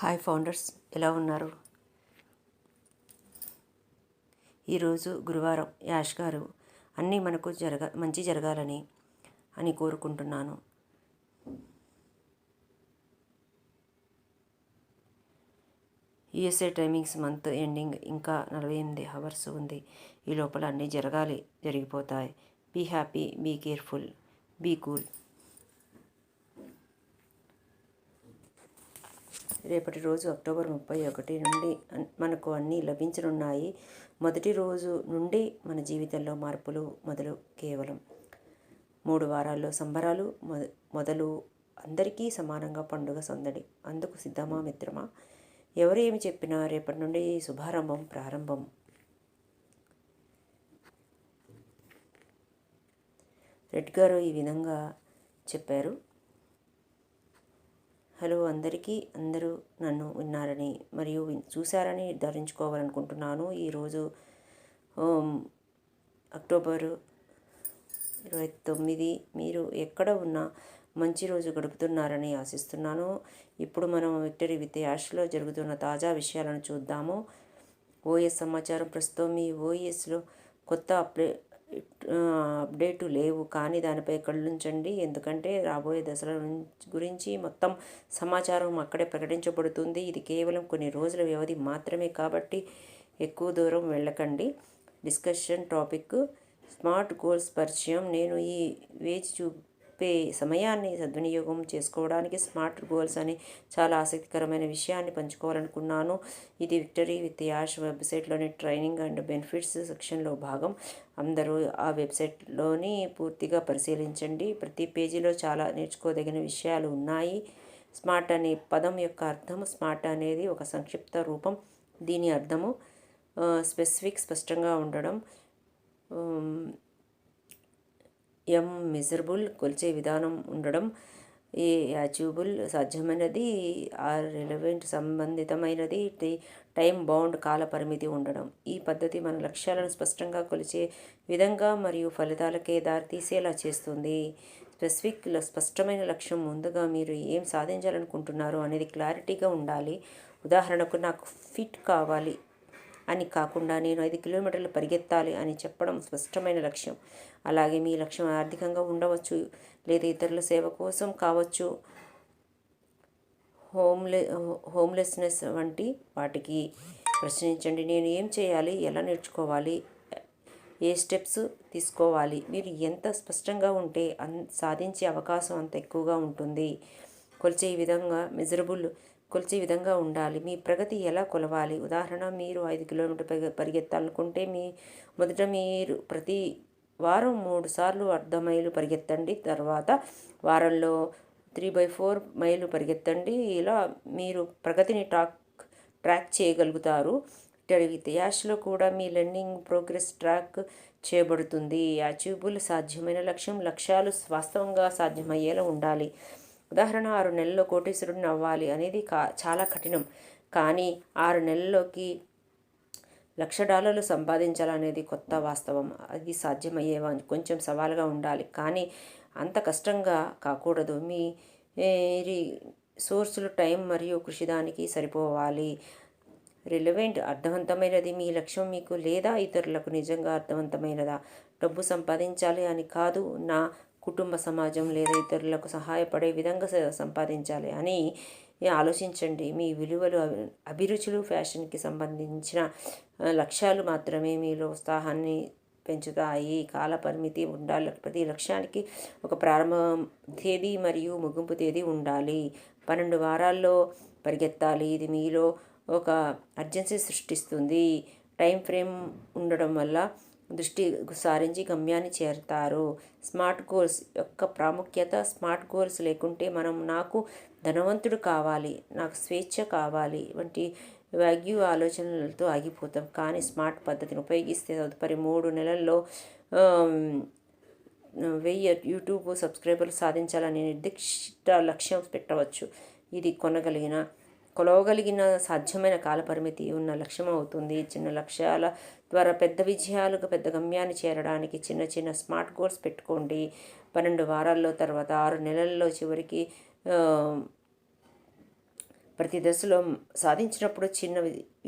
Hi founders, ఎలా ఉన్నారు? ఈరోజు గురువారం. యాష్ గారు అన్నీ మనకు మంచి జరగాలని కోరుకుంటున్నాను. యుఎస్ఏ టైమింగ్స్ మంత్ ఎండింగ్ ఇంకా 48 అవర్స్ ఉంది. ఈ లోపల అన్నీ జరిగిపోతాయి. Be happy, be careful, be cool. రేపటి రోజు అక్టోబర్ 31 నుండి మనకు అన్నీ లభించనున్నాయి. మొదటి రోజు నుండి మన జీవితంలో మార్పులు మొదలు. కేవలం 3 వారాల్లో సంబరాలు మొదలు. అందరికీ సమానంగా పండుగ సందడి. అందుకు సిద్ధమా మిత్రమా? ఎవరు ఏమి చెప్పినా రేపటి నుండి శుభారంభం ప్రారంభం. రెడ్ గారు ఈ విధంగా చెప్పారు. హలో అందరికీ, అందరూ నన్ను విన్నారని మరియు చూశారని నిర్ధారించుకోవాలనుకుంటున్నాను. ఈరోజు అక్టోబర్ 29. మీరు ఎక్కడ ఉన్నా మంచి రోజు గడుపుతున్నారని ఆశిస్తున్నాను. ఇప్పుడు మనం విక్టరీ విత్ యాష్లో జరుగుతున్న తాజా విషయాలను చూద్దాము. ఓఎస్ సమాచారం. ప్రస్తుతం మీ ఓఎస్లో కొత్త అప్డేటు లేవు, కానీ దానిపై కళ్ళుంచండి, ఎందుకంటే రాబోయే దశల గురించి మొత్తం సమాచారం అక్కడే ప్రకటించబడుతుంది. ఇది కేవలం కొన్ని రోజుల వ్యవధి మాత్రమే, కాబట్టి ఎక్కువ దూరం వెళ్ళకండి. డిస్కషన్ టాపిక్: స్మార్ట్ గోల్స్ పరిచయం. నేను ఈ వేచి చూపే సమయాన్ని సద్వినియోగం చేసుకోవడానికి స్మార్ట్ గోల్స్ అనే చాలా ఆసక్తికరమైన విషయాన్ని పంచుకోవాలనుకున్నాను. ఇది విక్టరీ విత్ యాష్ వెబ్సైట్లోని ట్రైనింగ్ అండ్ బెనిఫిట్స్ సెక్షన్లో భాగం. అందరూ ఆ వెబ్సైట్లోని పూర్తిగా పరిశీలించండి. ప్రతి పేజీలో చాలా నేర్చుకోదగిన విషయాలు ఉన్నాయి. స్మార్ట్ అనే పదం యొక్క అర్థం. స్మార్ట్ అనేది ఒక సంక్షిప్త రూపం. దీని అర్థము స్పష్టంగా ఉండడం. మెజరబుల్, కొలిచే విధానం ఉండడం. అచీవబుల్, సాధ్యమైనది. రిలవెంట్, సంబంధితమైనది. టైం బౌండ్, కాల పరిమితి ఉండడం. ఈ పద్ధతి మన లక్ష్యాలను స్పష్టంగా కొలిచే విధంగా మరియు ఫలితాలకే దారితీసేలా చేస్తుంది. స్పష్టమైన లక్ష్యం. ముందుగా మీరు ఏం సాధించాలనుకుంటున్నారు అనేది క్లారిటీగా ఉండాలి. ఉదాహరణకు, నాకు ఫిట్ కావాలి అని కాకుండా నేను 5 కిలోమీటర్లు పరిగెత్తాలి అని చెప్పడం స్పష్టమైన లక్ష్యం. అలాగే మీ లక్ష్యం ఆర్థికంగా ఉండవచ్చు, లేదా ఇతరుల సేవ కోసం కావచ్చు. హోమ్లెస్నెస్ వంటి వాటికి ప్రశ్నించండి. నేను ఏం చేయాలి, ఎలా నేర్చుకోవాలి, ఏ స్టెప్స్ తీసుకోవాలి. మీరు ఎంత స్పష్టంగా ఉంటే సాధించే అవకాశం అంత ఎక్కువగా ఉంటుంది. కొలిచే విధంగా. మెజరబుల్, కొలిచే విధంగా ఉండాలి. మీ ప్రగతి ఎలా కొలవాలి? ఉదాహరణ, మీరు 5 కిలోమీటర్లు పరిగెత్తాలనుకుంటే మొదట మీరు ప్రతి వారం 3 సార్లు అర్ధ మైలు పరిగెత్తండి. తర్వాత వారంలో 3/4 మైలు పరిగెత్తండి. ఇలా మీరు ప్రగతిని ట్రాక్ చేయగలుగుతారు. విత్ యాష్లో కూడా మీ లెర్నింగ్ ప్రోగ్రెస్ ట్రాక్ చేయబడుతుంది. అచీవబుల్, సాధ్యమైన లక్ష్యం. లక్ష్యాలు వాస్తవంగా సాధ్యమయ్యేలా ఉండాలి. ఉదాహరణ, 6 నెలల్లో కోటీశ్వరుడిని అవ్వాలి అనేది చాలా కఠినం, కానీ 6 నెలల్లోకి $1,00,000 సంపాదించాలనేది కొత్త వాస్తవం. అది సాధ్యమయ్యేవా కొంచెం సవాలుగా ఉండాలి, కానీ అంత కష్టంగా కాకూడదు. మీ సోర్సులు, టైం మరియు కృషి దానికి సరిపోవాలి. రిలవెంట్, అర్థవంతమైనది. మీ లక్ష్యం మీకు లేదా ఇతరులకు నిజంగా అర్థవంతమైనదా? డబ్బు సంపాదించాలి అని కాదు, నా కుటుంబ, సమాజం లేదా ఇతరులకు సహాయపడే విధంగా సంపాదించాలి అని ఆలోచించండి. మీ విలువలు, అభిరుచులు, ఫ్యాషన్కి సంబంధించిన లక్ష్యాలు మాత్రమే మీలో ఉత్సాహాన్ని పెంచుతాయి. కాల పరిమితి ఉండాలి. ప్రతి లక్ష్యానికి ఒక ప్రారంభ తేదీ మరియు ముగింపు తేదీ ఉండాలి. 12 వారాల్లో పరిగెత్తాలి. ఇది మీలో ఒక అర్జెన్సీ సృష్టిస్తుంది. టైం ఫ్రేమ్ ఉండడం వల్ల దృష్టి సారించి గమ్యాన్ని చేరుతారు. స్మార్ట్ గోల్స్ యొక్క ప్రాముఖ్యత. స్మార్ట్ గోల్స్ లేకుంటే మనం నాకు ధనవంతుడు కావాలి, నాకు స్వేచ్ఛ కావాలి వంటి వ్యాగ్యూ ఆలోచనలతో ఆగిపోతాం. కానీ స్మార్ట్ పద్ధతిని ఉపయోగిస్తే తదుపరి 3 నెలల్లో 1000 యూట్యూబ్ సబ్స్క్రైబర్లు సాధించాలని నిర్దిష్ట లక్ష్యం పెట్టవచ్చు. ఇది కొలవగలిగిన సాధ్యమైన కాలపరిమితి ఉన్న లక్ష్యం అవుతుంది. చిన్న లక్ష్యాల ద్వారా పెద్ద విజయాలుగా, పెద్ద గమ్యాన్ని చేరడానికి చిన్న చిన్న స్మార్ట్ గోల్స్ పెట్టుకోండి. 12 వారాల్లో, తర్వాత 6 నెలల్లో, చివరికి ప్రతి దశలో సాధించినప్పుడు చిన్న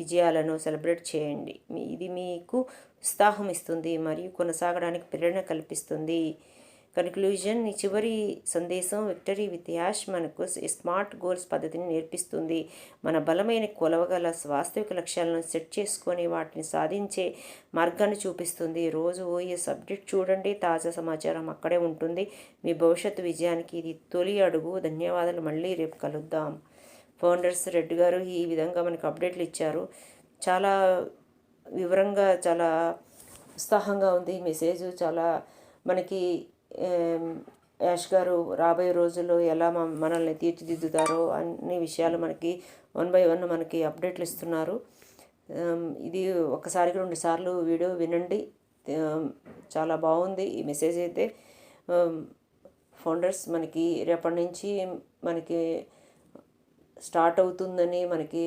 విజయాలను సెలబ్రేట్ చేయండి. ఇది మీకు ఉత్సాహం ఇస్తుంది మరియు కొనసాగడానికి ప్రేరణ కల్పిస్తుంది. కన్క్లూజన్, ఈ చివరి సందేశం, విక్టరీ విత్ యాష్ మనకు స్మార్ట్ గోల్స్ పద్ధతిని నేర్పిస్తుంది. మన బలమైన కొలవగల వాస్తవిక లక్ష్యాలను సెట్ చేసుకొని వాటిని సాధించే మార్గాన్ని చూపిస్తుంది. రోజు ఓఎస్ అప్డేట్ చూడండి, తాజా సమాచారం అక్కడే ఉంటుంది. మీ భవిష్యత్తు విజయానికి ఇది తొలి అడుగు. ధన్యవాదాలు. మళ్ళీ రేపు కలుద్దాం. ఫౌండర్స్ రెడ్డి గారు ఈ విధంగా మనకు అప్డేట్లు ఇచ్చారు. చాలా వివరంగా, చాలా ఉత్సాహంగా ఉంది మెసేజ్. చాలా మనకి యాష్ గారు రాబోయే రోజుల్లో ఎలా మనల్ని తీర్చిదిద్దుతారో అన్ని విషయాలు మనకి 1 by 1 మనకి అప్డేట్లు ఇస్తున్నారు. ఇది ఒకసారికి 2 సార్లు వీడియో వినండి. చాలా బాగుంది ఈ మెసేజ్ అయితే. ఫౌండర్స్ మనకి రేపటి నుంచి మనకి స్టార్ట్ అవుతుందని, మనకి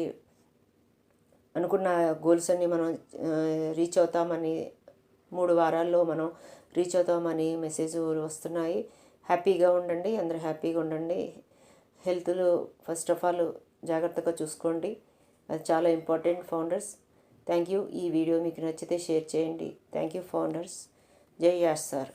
అనుకున్న గోల్స్ అన్నీ మనం రీచ్ అవుతామని, 3 వారాల్లో మనం రీచ్ అవుతామని మెసేజ్ వస్తున్నాయి. హ్యాపీగా ఉండండి, అందరూ హ్యాపీగా ఉండండి. హెల్త్లో ఫస్ట్ ఆఫ్ ఆల్ జాగ్రత్తగా చూసుకోండి, అది చాలా ఇంపార్టెంట్ ఫౌండర్స్. Thank you. ఈ వీడియో మీకు నచ్చితే షేర్ చేయండి. Thank you founders. జై యాష్ సార్.